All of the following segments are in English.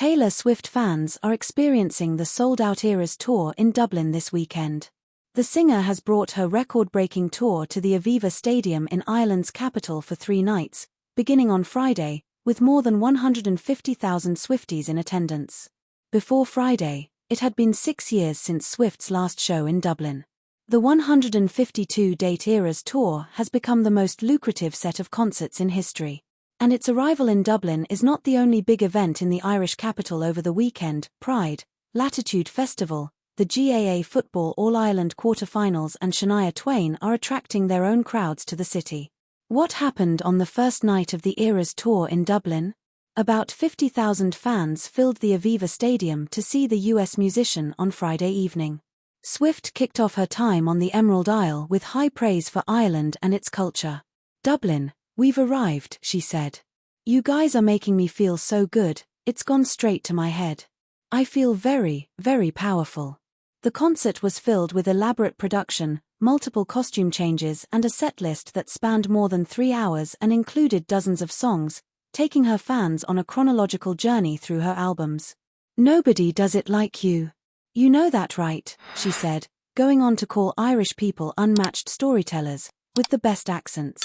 Taylor Swift fans are experiencing the sold-out Eras Tour in Dublin this weekend. The singer has brought her record-breaking tour to the Aviva Stadium in Ireland's capital for 3 nights, beginning on Friday, with more than 150,000 Swifties in attendance. Before Friday, it had been 6 years since Swift's last show in Dublin. The 152-date Eras Tour has become the most lucrative set of concerts in history. And its arrival in Dublin is not the only big event in the Irish capital over the weekend. Pride, Latitude Festival, the GAA Football All-Ireland quarter-finals and Shania Twain are attracting their own crowds to the city. What happened on the first night of the Eras Tour in Dublin? About 50,000 fans filled the Aviva Stadium to see the US musician on Friday evening. Swift kicked off her time on the Emerald Isle with high praise for Ireland and its culture. "Dublin, we've arrived," she said. "You guys are making me feel so good, it's gone straight to my head. I feel very, very powerful." The concert was filled with elaborate production, multiple costume changes and a setlist that spanned more than 3 hours and included dozens of songs, taking her fans on a chronological journey through her albums. "Nobody does it like you. You know that, right?" she said, going on to call Irish people unmatched storytellers, with the best accents.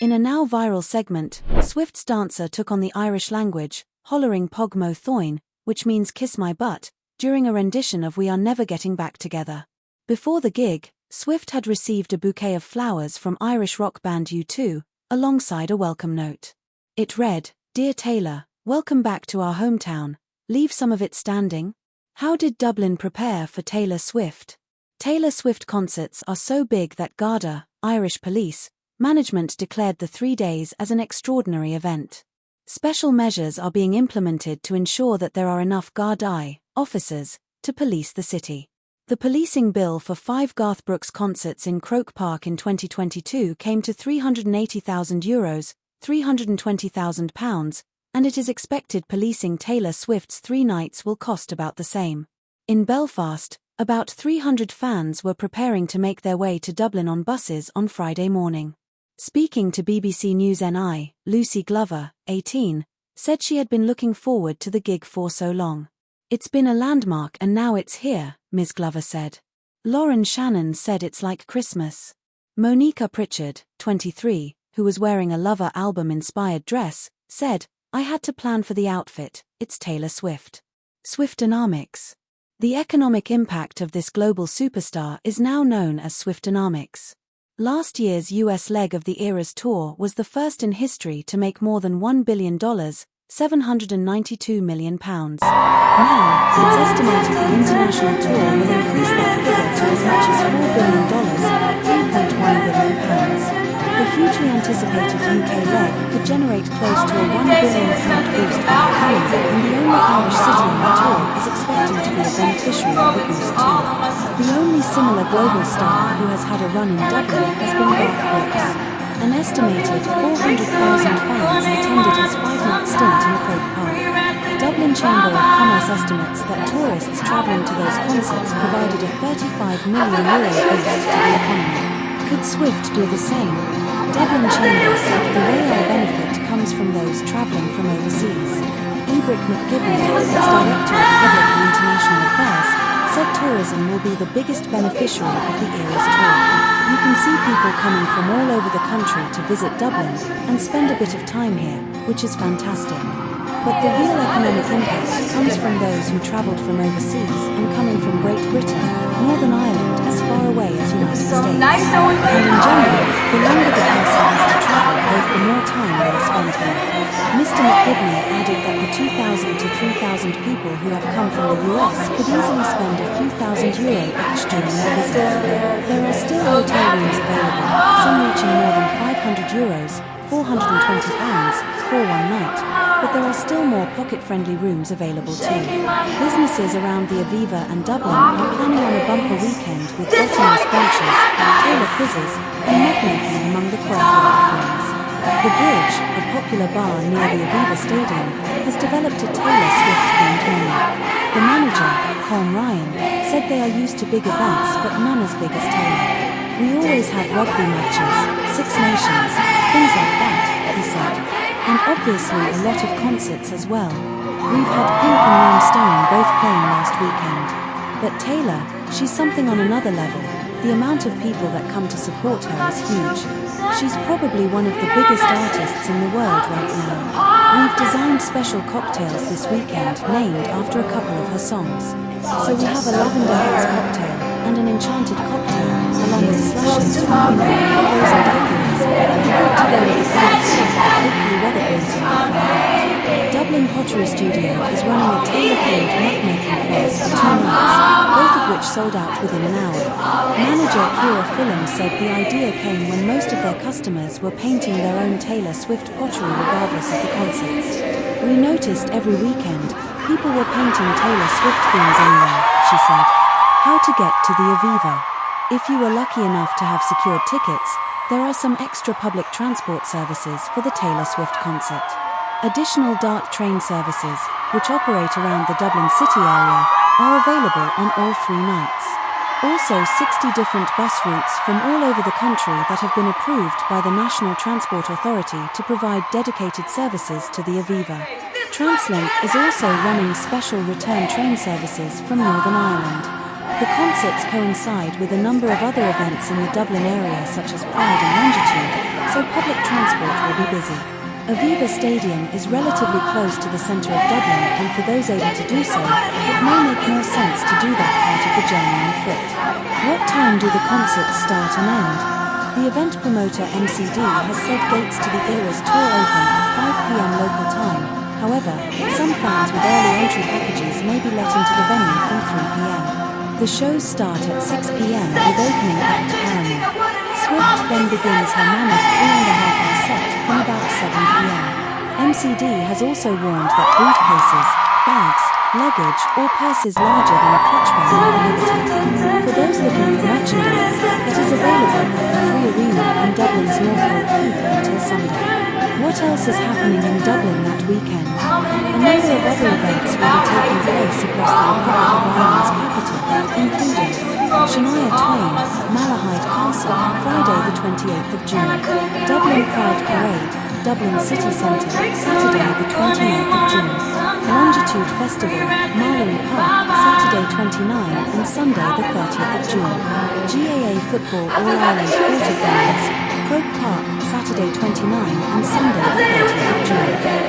In a now viral segment, Swift's dancer took on the Irish language, hollering "Pog mo thoin," which means "kiss my butt," during a rendition of "We Are Never Getting Back Together." Before the gig, Swift had received a bouquet of flowers from Irish rock band U2, alongside a welcome note. It read, "Dear Taylor, welcome back to our hometown. Leave some of it standing." How did Dublin prepare for Taylor Swift? Taylor Swift concerts are so big that Garda, Irish police, management declared the 3 days as an extraordinary event. Special measures are being implemented to ensure that there are enough Gardaí officers to police the city. The policing bill for 5 Garth Brooks concerts in Croke Park in 2022 came to €380,000, £320,000, and it is expected policing Taylor Swift's 3 nights will cost about the same. In Belfast, about 300 fans were preparing to make their way to Dublin on buses on Friday morning. Speaking to BBC News NI, Lucy Glover, 18, said she had been looking forward to the gig for so long. "It's been a landmark and now it's here," Ms. Glover said. Lauren Shannon said it's like Christmas. Monica Pritchard, 23, who was wearing a Lover album-inspired dress, said, "I had to plan for the outfit, it's Taylor Swift." Swiftonomics. The economic impact of this global superstar is now known as Swiftonomics. Last year's US leg of the Eras Tour was the first in history to make more than $1 billion, £792 million. Now, it's estimated the international tour will increase that figure to as much as $4 billion, £3.1 billion. The hugely anticipated UK leg could generate close to a £1 billion boost for the economy, and the only Irish city on the tour is expected to be a beneficiary of the boost too. The only similar global star who has had a run in Dublin has been Garth Brooks. An estimated 400,000 fans attended his 5-night stint in Croke Park. Dublin Chamber of Commerce estimates that tourists travelling to those concerts provided a €35 million boost to the economy. Could Swift do the same? Dublin Chamber said the real benefit comes from those travelling from overseas. Ebrick McGibney, ex-director of Public and International Affairs, said tourism will be the biggest beneficiary of the Eras Tour. You can see people coming from all over the country to visit Dublin and spend a bit of time here, which is fantastic. But the real economic impact comes from those who travelled from overseas and coming from Great Britain, Northern Ireland as far away as United States. And in general, the longer the person has to travel, both the more time they will spend here. Mr. McGibney added that the 2,000 to 3,000 people who have come from the US could easily spend a few thousand euro each during their visit. There are still hotel rooms available, some reaching more than €500, £420, for one night, but there are still more pocket-friendly rooms available too. Businesses around the Aviva and Dublin are planning on a bumper weekend with bottomless brunches, Taylor quizzes, and mug-making among the curricular offerings. The Bridge, a popular bar near the Aviva Stadium, has developed a Taylor Swift-themed menu. The manager, Colm Ryan, said they are used to big events but none as big as Taylor. "We always have rugby matches, Six Nations, things like that," he said. "And obviously a lot of concerts as well. We've had Pink and both playing last weekend. But Taylor, she's something on another level. The amount of people that come to support her is huge. She's probably one of the biggest artists in the world right now. We've designed special cocktails this weekend named after a couple of her songs. So we have a lavender haze cocktail and an enchanted cocktail, along with slushes from peppers and daiquiris, and put together with full of stuff that hopefully weatherproof Dublin Pottery Studio is running a Taylor-themed mug-making class for 2 nights, both of which sold out within an hour. Manager Kira Fulham said the idea came when most of their customers were painting their own Taylor Swift pottery regardless of the concerts. We noticed every weekend, people were painting Taylor Swift themes anywhere, she said. How to get to the Aviva. If you were lucky enough to have secured tickets, there are some extra public transport services for the Taylor Swift concert. Additional DART train services, which operate around the Dublin city area, are available on all 3 nights. Also 60 different bus routes from all over the country that have been approved by the National Transport Authority to provide dedicated services to the Aviva. TransLink is also running special return train services from Northern Ireland. The concerts coincide with a number of other events in the Dublin area such as Pride and Longitude, so public transport will be busy. Aviva Stadium is relatively close to the centre of Dublin, and for those able to do so, it may make more sense to do that part of the journey on foot. What time do the concerts start and end? The event promoter MCD has said gates to the Eras tour open at 5 p.m. local time. However, some fans with early entry packages may be let into the venue from 3 p.m. The shows start at 6 p.m. with opening act Paramore. Swift then begins her mammoth 3.5-hour set from about 7 p.m. MCD has also warned that briefcases, bags, luggage, or purses larger than a clutch bag are prohibited. For those looking for merchandise, it is available at the Free Arena in Dublin's North Hall Keep until Sunday. What else is happening in Dublin that weekend? A number of other events will be taking place across the Republic of Ireland's capital, including Shania Twain at Malahide Castle, Friday the 28th of June, Dublin Pride Parade, Dublin City Centre, Saturday the 29th of June, Longitude Festival, Mallory Park, Saturday 29 and Sunday the 30th of June, GAA Football All-Ireland Quarter-Finals, Croke Park, Saturday 29 and Sunday the 30th of June.